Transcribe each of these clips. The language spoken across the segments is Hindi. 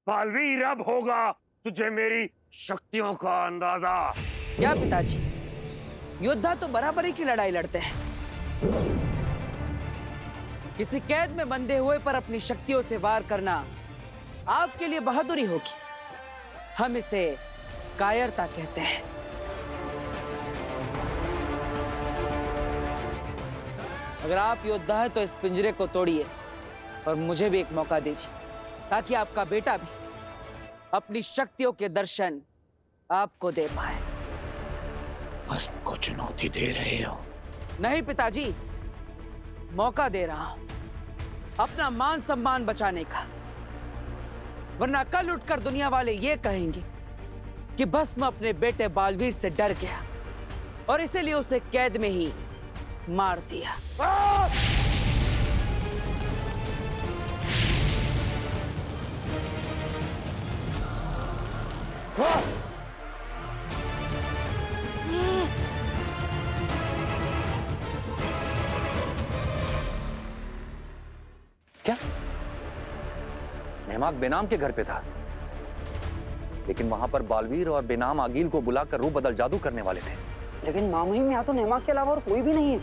बालवीर, अब होगा तुझे मेरी शक्तियों का अंदाजा। क्या पिताजी, योद्धा तो बराबरी की लड़ाई लड़ते हैं। किसी कैद में बंधे हुए पर अपनी शक्तियों से वार करना आपके लिए बहादुरी होगी। हम इसे कायरता कहते हैं। अगर आप योद्धा हैं तो इस पिंजरे को तोड़िए और मुझे भी एक मौका दीजिए, ताकि आपका बेटा भी अपनी शक्तियों के दर्शन आपको दे पाए। भस्म को चुनौती दे रहे हो? नहीं पिताजी, मौका दे रहा हूं अपना मान सम्मान बचाने का। वरना कल उठकर दुनिया वाले ये कहेंगे कि भस्म अपने बेटे बालवीर से डर गया और इसीलिए उसे कैद में ही मार दिया। क्या नेमाक बेनाम के घर पे था, लेकिन वहां पर बालवीर और बेनाम आगील को बुलाकर रूप बदल जादू करने वाले थे। लेकिन मामुही में यहाँ तो नेमाक के अलावा और कोई भी नहीं है।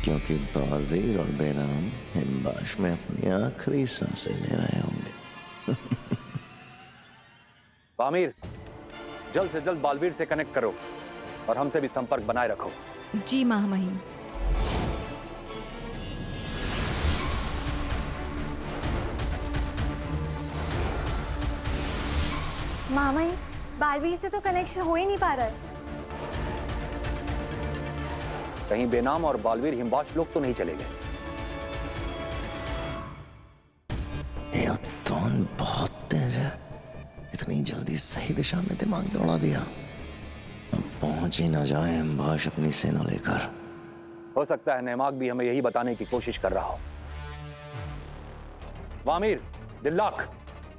क्योंकि बालवीर और बेनाम हिमबाश में अपनी आखिरी सांसें ले रहे होंगे। बामीर, जल्द से जल्द बालवीर से कनेक्ट करो और हमसे भी संपर्क बनाए रखो। जी महामहिम। महामहिम, बालवीर से तो कनेक्शन हो ही नहीं पा रहा है। कहीं बेनाम और बालवीर हिमबाश लोग तो नहीं चले गए? ये उत्तोन बहुत तेज है, इतनी जल्दी सही दिशा में दिमाग दौड़ा दिया। अब पहुंच ही ना जाए हिमबाश अपनी सेना लेकर। हो सकता है नेमाक भी हमें यही बताने की कोशिश कर रहा हो। वामीर, दिल्लाक,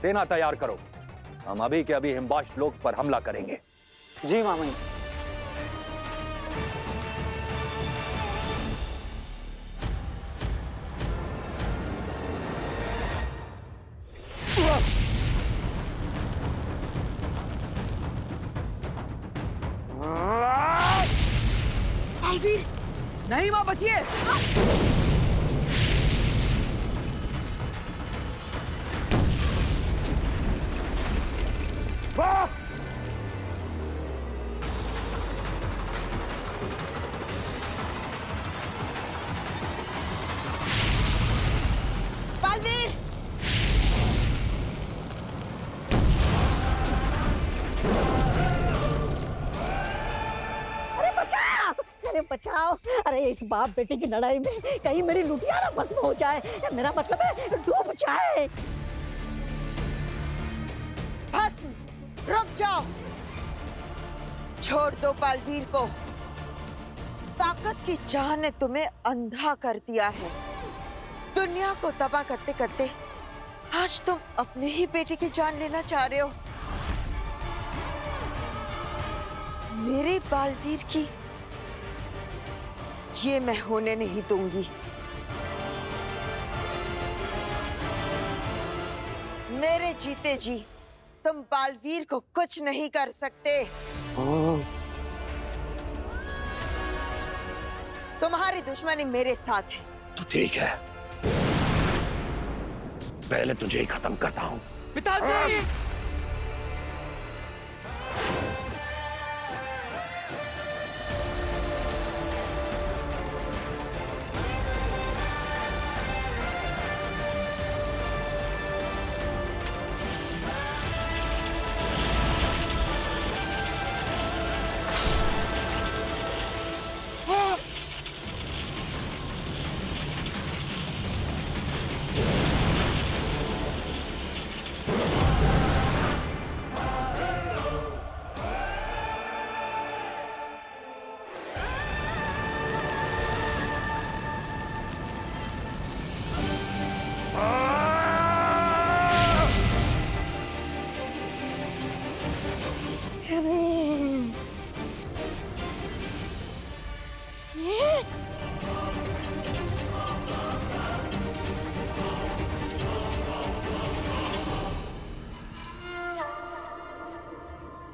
सेना तैयार करो। हम अभी के अभी हिमबाश लोग पर हमला करेंगे। जी मामुही। बालवीर, नहीं मां, बचिए। बालवीर! अरे बचाओ! अरे इस बाप बेटे की लड़ाई में कहीं मेरी लुटिया ना भस्म हो जाए। मेरा मतलब है डूब जाए। भस्म, रुक जाओ। छोड़ दो बालवीर को। ताकत की चाह ने तुम्हें अंधा कर दिया है। दुनिया को तबाह करते करते आज तुम अपने ही बेटे की जान लेना चाह रहे हो। मेरे बालवीर की ये मैं होने नहीं दूंगी। मेरे जीते जी तुम बालवीर को कुछ नहीं कर सकते। तुम्हारी दुश्मनी मेरे साथ है। तो ठीक है, पहले तुझे ही खत्म करता हूं। पिताजी!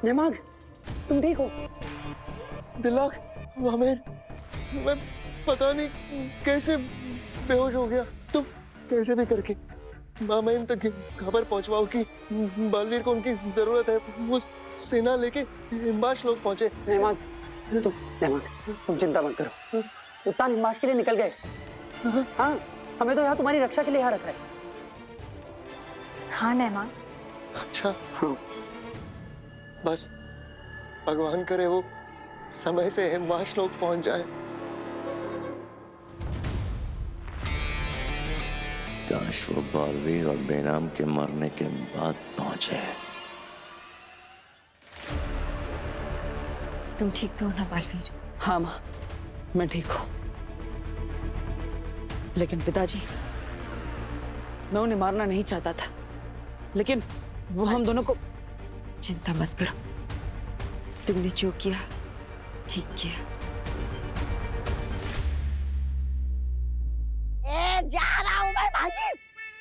नेमाग, तुम ठीक हो? दिलाक, मामेर, मैं पता नहीं कैसे बेहोश हो गया। तुम कैसे भी करके मामेन तक खबर पहुंचवाओ कि बालवीर को उनकी जरूरत है। वो सेना लेके हिम्बाश लोग पहुंचे। नेमाग, तुम चिंता मत करो। उत्तान हिम्बाश के लिए निकल गए। हाँ, हमें तो यहाँ तुम्हारी रक्षा के लिए यहाँ रखा है। हाँ नैमा, अच्छा, हाँ। बस भगवान करे वो समय से हिमवाश लोग पहुंच जाए। काश वो बालवीर और बेनाम के मरने के बाद पहुंचे। तुम ठीक तो हो ना बालवीर? हाँ माँ, मैं ठीक हूँ। लेकिन पिताजी, मैं उन्हें मारना नहीं चाहता था, लेकिन वो हम दोनों को। चिंता मत करो, तुमने जो किया ठीक किया। जा रहा हूँ मैं भांजी,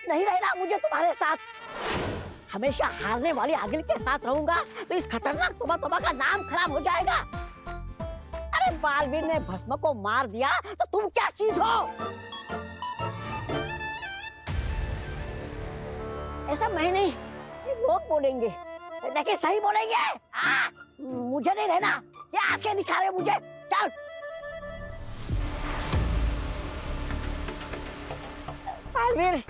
नहीं रहना मुझे तुम्हारे साथ। हमेशा हारने वाली आगिल के साथ रहूंगा तो इस खतरनाक तोबा का नाम खराब हो जाएगा। अरे बालवीर ने भस्म को मार दिया तो तुम क्या चीज हो? ऐसा मैं नहीं, ये लोग बोलेंगे, लेकिन सही बोलेंगे। मुझे नहीं रहना, क्या आंखें दिखा रहे मुझे? चल बालवीर,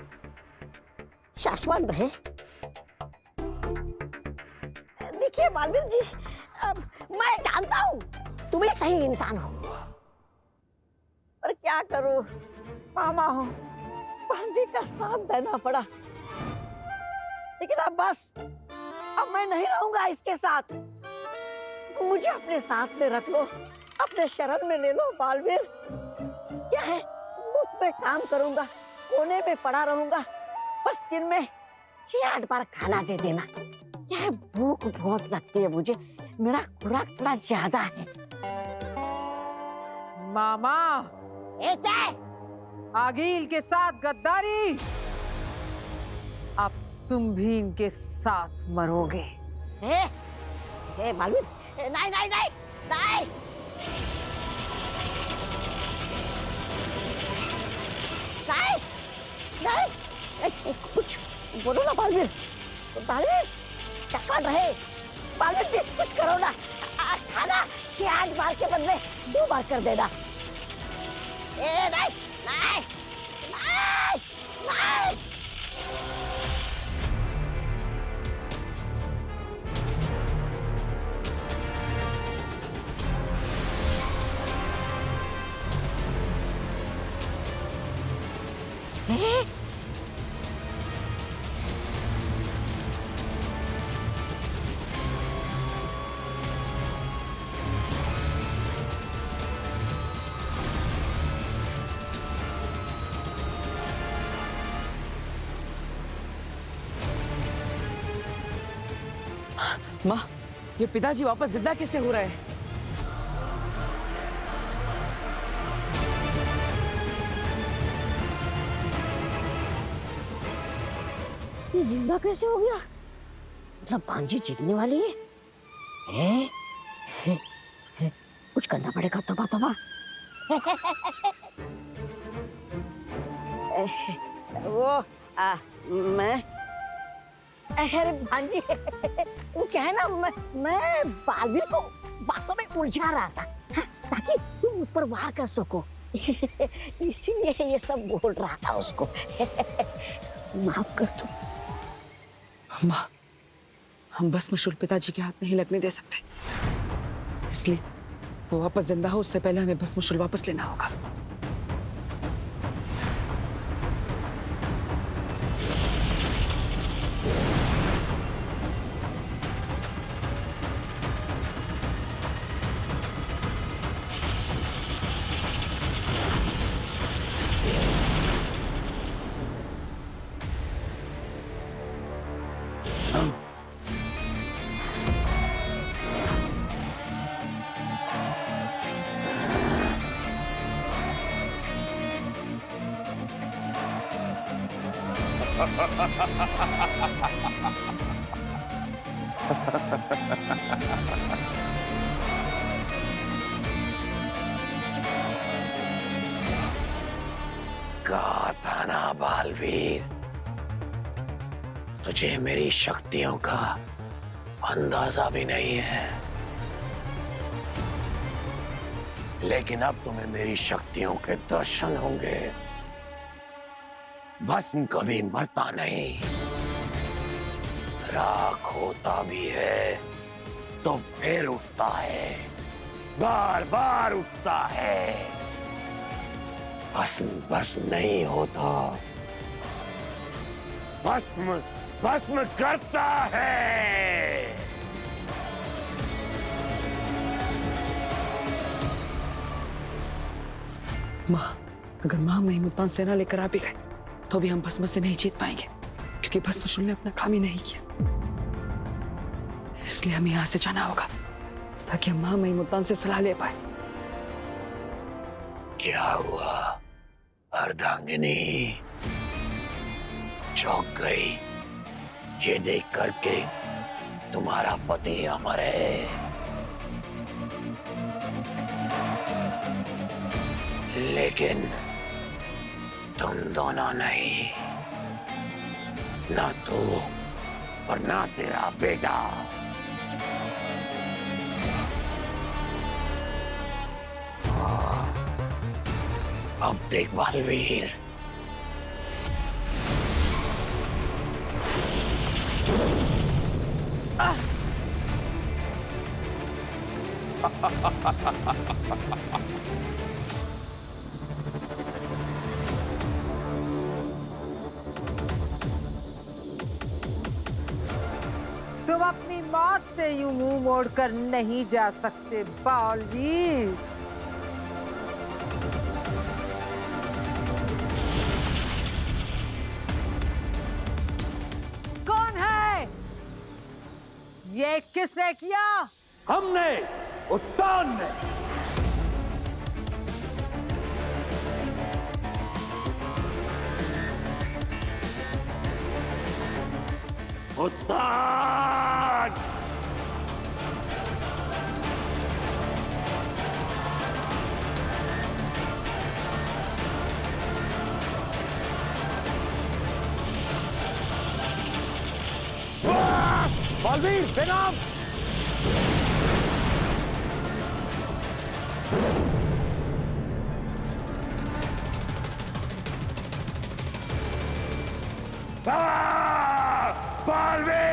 शाश्वत रहे। देखिए बालवीर जी, मैं जानता हूँ तुम ही सही इंसान हो, पर क्या करूं, मामा हो, भांजी का साथ देना पड़ा। लेकिन अब बस, अब मैं नहीं रहूंगा इसके साथ। मुझे अपने साथ में रख लो, अपने शरण में ले लो बालवीर। क्या है, मुफ्त में काम करूंगा, कोने में पड़ा रहूंगा, बस दिन में 6-8 बार खाना दे देना। यह भूख बहुत लगती है मुझे, मेरा खुराक थोड़ा ज्यादा है। मामा, क्या? आगिल के साथ गद्दारी, अब तुम भी इनके साथ मरोगे। बालवीर, नहीं नहीं नहीं नहीं, नहीं, कुछ बोलो ना बालवीर, बालवीर शाश्वत रहे। बालवीर जी कुछ करो ना, खाना 6-8 बार के बदले 2 बार कर देना। नहीं नहीं नहीं नहीं। माँ, ये पिताजी वापस जिंदा कैसे हो रहे हैं? ये जिंदा कैसे हो गया? मतलब भांजी जीतने वाली है? कुछ करना पड़ेगा, तोबा तोबा। वो मैं, अरे भांजी, वो क्या है ना, मैं बालवीर को बातों में उलझा रहा था, ताकि तुम उस पर वार कर सको। इसीलिए ये सब बोल रहा था उसको। माफ कर दो। माँ, हम भस्मशूल पिताजी के हाथ नहीं लगने दे सकते, इसलिए वो वापस जिंदा हो उससे पहले हमें भस्मशूल वापस लेना होगा। कहा था ना बालवीर, तुझे मेरी शक्तियों का अंदाजा भी नहीं है, लेकिन अब तुम्हें मेरी शक्तियों के दर्शन होंगे। भस्म कभी मरता नहीं, राख होता भी है तो फिर उठता है, बार बार उठता है। भस्म भस्म नहीं होता, भस्म भस्म करता है। माँ, अगर माँ महिमुतान सेना लेकर आ भी गए तो भी हम भस्म से नहीं जीत पाएंगे, क्योंकि भस्मशुल ने अपना काम ही नहीं किया। इसलिए हमें यहाँ से जाना होगा ताकि हम माँ महिमुतान से सलाह ले पाए। क्या हुआ अर्धांगिनी, चौंक गई ये देख करके तुम्हारा पति अमर है, लेकिन तुम दोनों नहीं, ना तू और ना तेरा बेटा। अब देख बालवीर, तुम अपनी मौत से यूं मुंह मोड़कर नहीं जा सकते बालवीर। कौन है ये? किसने किया? हमने, उत्तान ने। उत्तान! बालवीर बेनाम! बालवीर!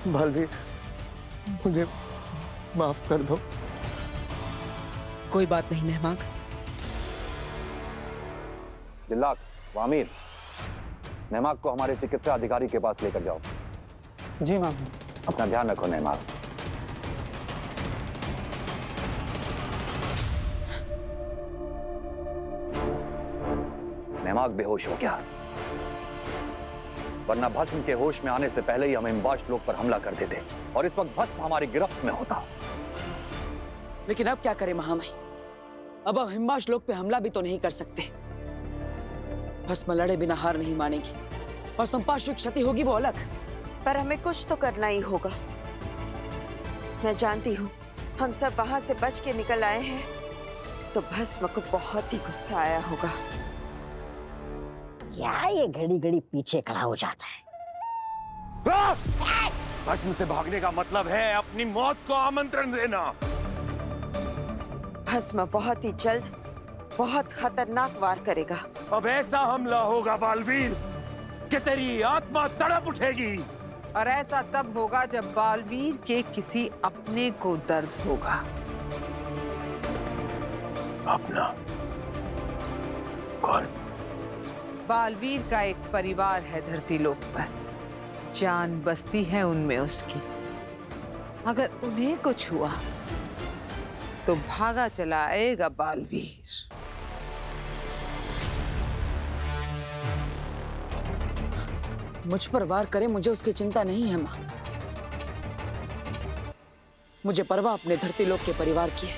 बालवीर, मुझे माफ कर दो। कोई बात नहीं नेहमाग। दिल्लाक, वामीर, नेमाग को हमारे चिकित्सा अधिकारी के पास लेकर जाओ। जी माँ। अपना ध्यान रखो नेमाग। नेमाग बेहोश हो गया, वरना भस्म के होश में आने से पहले ही हम हिमवाश लोक पर हमला कर देते और इस वक्त भस्म हमारी गिरफ्त में होता। लेकिन अब क्या करें महामहिम? अब हम हिमवाश लोक पे हमला भी तो नहीं कर सकते। भस्म लड़े बिना हार नहीं मानेगी और संपार्श्विक क्षति होगी वो अलग। पर हमें कुछ तो करना ही होगा। मैं जानती हूँ हम सब वहां से बच के निकल आए हैं तो भस्म को बहुत ही गुस्सा आया होगा। क्या ये घड़ी घड़ी पीछे खड़ा हो जाता है? भस्म से भागने का मतलब है अपनी मौत को आमंत्रण देना। भस्म बहुत ही जल्द बहुत खतरनाक वार करेगा। अब ऐसा हमला होगा बालवीर कि तेरी आत्मा तड़प उठेगी। और ऐसा तब होगा जब बालवीर के किसी अपने को दर्द होगा। अपना कौन? बालवीर का एक परिवार है धरती लोक पर, जान बसती है उनमें उसकी। अगर उन्हें कुछ हुआ तो भागा चला आएगा बालवीर। मुझ पर वार करे, मुझे उसकी चिंता नहीं है माँ। मुझे परवाह अपने धरती लोक के परिवार की है।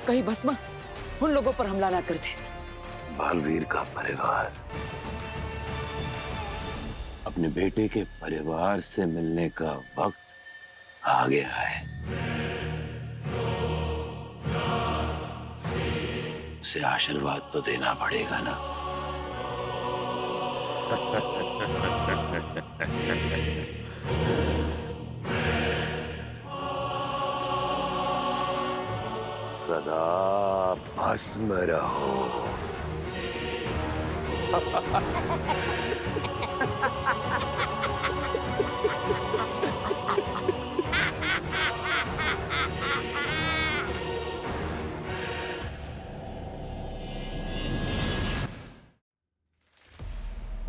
कहीं भस्म उन लोगों पर हमला ना कर दे। बालवीर का परिवार अपने बेटे के परिवार से मिलने का वक्त आ गया है। उसे आशीर्वाद तो देना पड़ेगा ना। सदा भस्म रहो।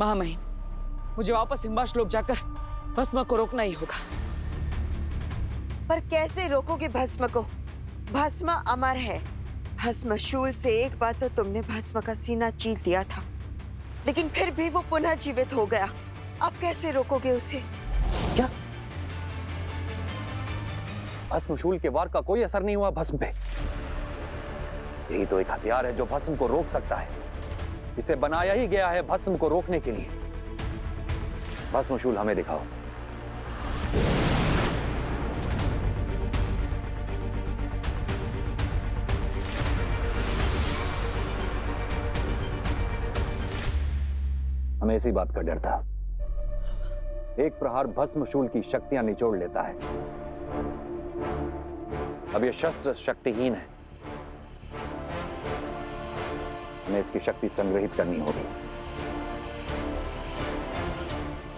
महामहिम, मुझे वापस हिमवाश लोक जाकर भस्म को रोकना ही होगा। पर कैसे रोकोगे भस्म को? भस्म अमर है। भस्म शूल से एक बार तो तुमने भस्म का सीना चीर दिया था, लेकिन फिर भी वो पुनः जीवित हो गया। अब कैसे रोकोगे उसे? क्या? भस्मशूल के वार का कोई असर नहीं हुआ भस्म पे? यही तो एक हथियार है जो भस्म को रोक सकता है। इसे बनाया ही गया है भस्म को रोकने के लिए। भस्मशूल हमें दिखाओ। हमें इसी बात का डर था। एक प्रहार भस्मशूल की शक्तियां निचोड़ लेता है। अब यह शस्त्र शक्तिहीन है। हमें इसकी शक्ति संग्रहित करनी होगी,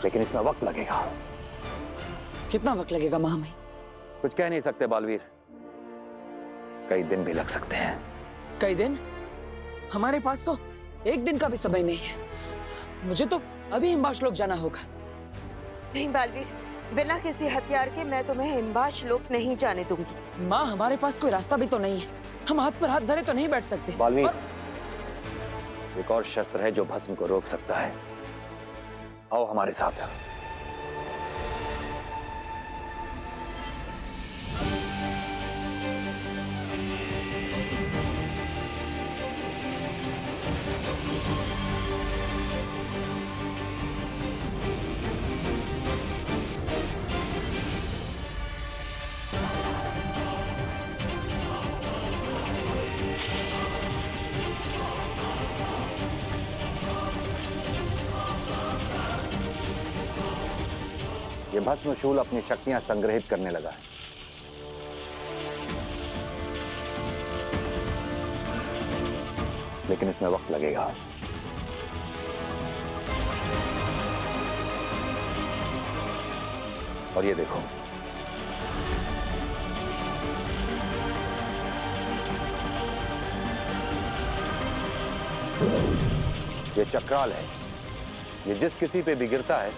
लेकिन इसमें वक्त लगेगा। कितना वक्त लगेगा महामहिम? कुछ कह नहीं सकते बालवीर। कई दिन भी लग सकते हैं। कई दिन? हमारे पास तो एक दिन का भी समय नहीं है। मुझे तो अभी हिमवाश लोक जाना होगा। नहीं बालवीर, बिना किसी हथियार के मैं तुम्हें हिमवाश लोक नहीं जाने दूंगी। माँ, हमारे पास कोई रास्ता भी तो नहीं है। हम हाथ पर हाथ धरे तो नहीं बैठ सकते। बालवीर, एक और शस्त्र है जो भस्म को रोक सकता है। आओ हमारे साथ। ये भस्मशूल अपनी शक्तियां संग्रहित करने लगा है। लेकिन इसमें वक्त लगेगा। और ये देखो, ये चक्राल है। ये जिस किसी पे भी गिरता है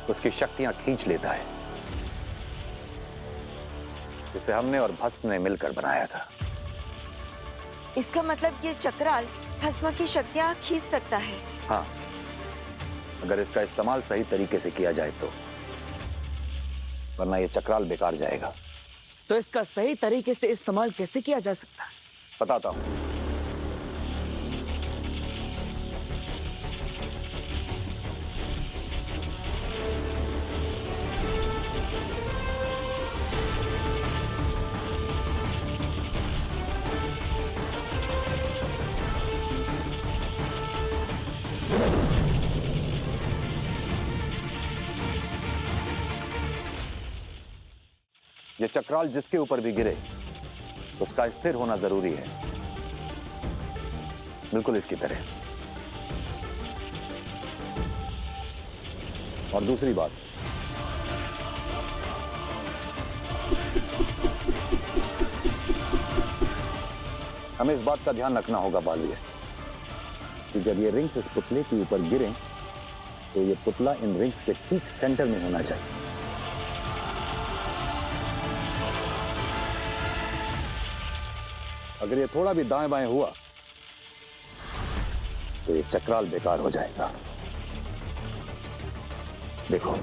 उसकी शक्तियां खींच लेता है। इसे हमने और भस्म ने मिलकर बनाया था। इसका मतलब ये चक्राल भस्म की शक्तियां खींच सकता है? हाँ, अगर इसका इस्तेमाल सही तरीके से किया जाए तो, वरना ये चक्राल बेकार जाएगा। तो इसका सही तरीके से इस्तेमाल कैसे किया जा सकता है? बताता हूं। ये चक्राल जिसके ऊपर भी गिरे उसका स्थिर होना जरूरी है, बिल्कुल इसकी तरह। और दूसरी बात, हमें इस बात का ध्यान रखना होगा बालवीर कि जब ये रिंग्स इस पुतले के ऊपर गिरें तो ये पुतला इन रिंग्स के ठीक सेंटर में होना चाहिए। अगर ये थोड़ा भी दाएं बाएं हुआ तो ये चक्राल बेकार हो जाएगा। देखो,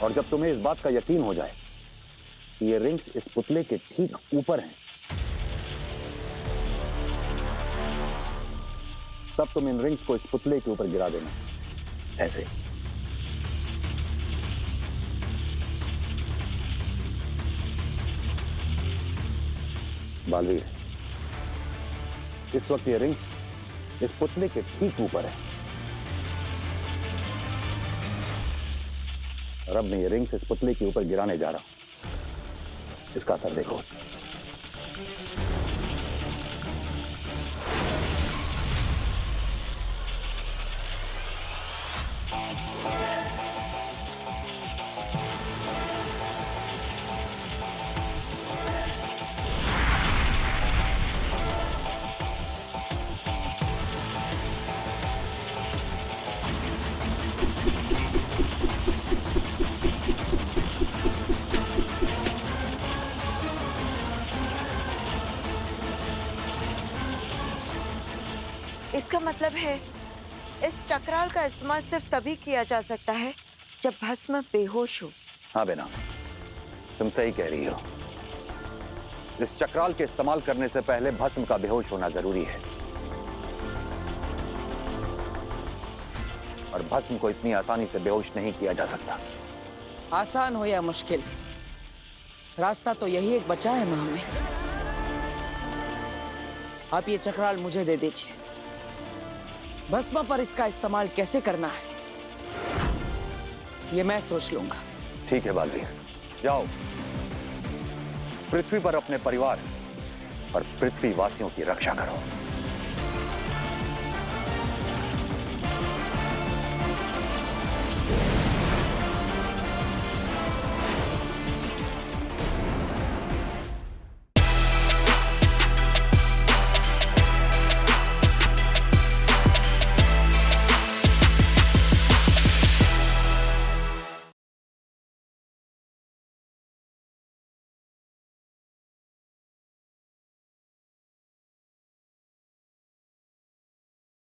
और जब तुम्हें इस बात का यकीन हो जाए कि ये रिंग्स इस पुतले के ठीक ऊपर हैं, तब तुम इन रिंग्स को इस पुतले के ऊपर गिरा देना, ऐसे। बालवीर, इस वक्त ये रिंग्स इस पुतले के ठीक ऊपर है और अब मैं ये रिंग्स इस पुतले के ऊपर गिराने जा रहा हूं। इसका असर देखो। इसका मतलब है इस चक्राल का इस्तेमाल सिर्फ तभी किया जा सकता है जब भस्म बेहोश हो। हाँ बेना, तुम सही कह रही हो। इस चक्राल के इस्तेमाल करने से पहले भस्म का बेहोश होना जरूरी है, और भस्म को इतनी आसानी से बेहोश नहीं किया जा सकता। आसान हो या मुश्किल, रास्ता तो यही एक बचा है मां में। आप ये चक्राल मुझे दे दीजिए। भस्म पर इसका इस्तेमाल कैसे करना है ये मैं सोच लूंगा। ठीक है बालवीर, जाओ पृथ्वी पर अपने परिवार और पृथ्वी वासियों की रक्षा करो।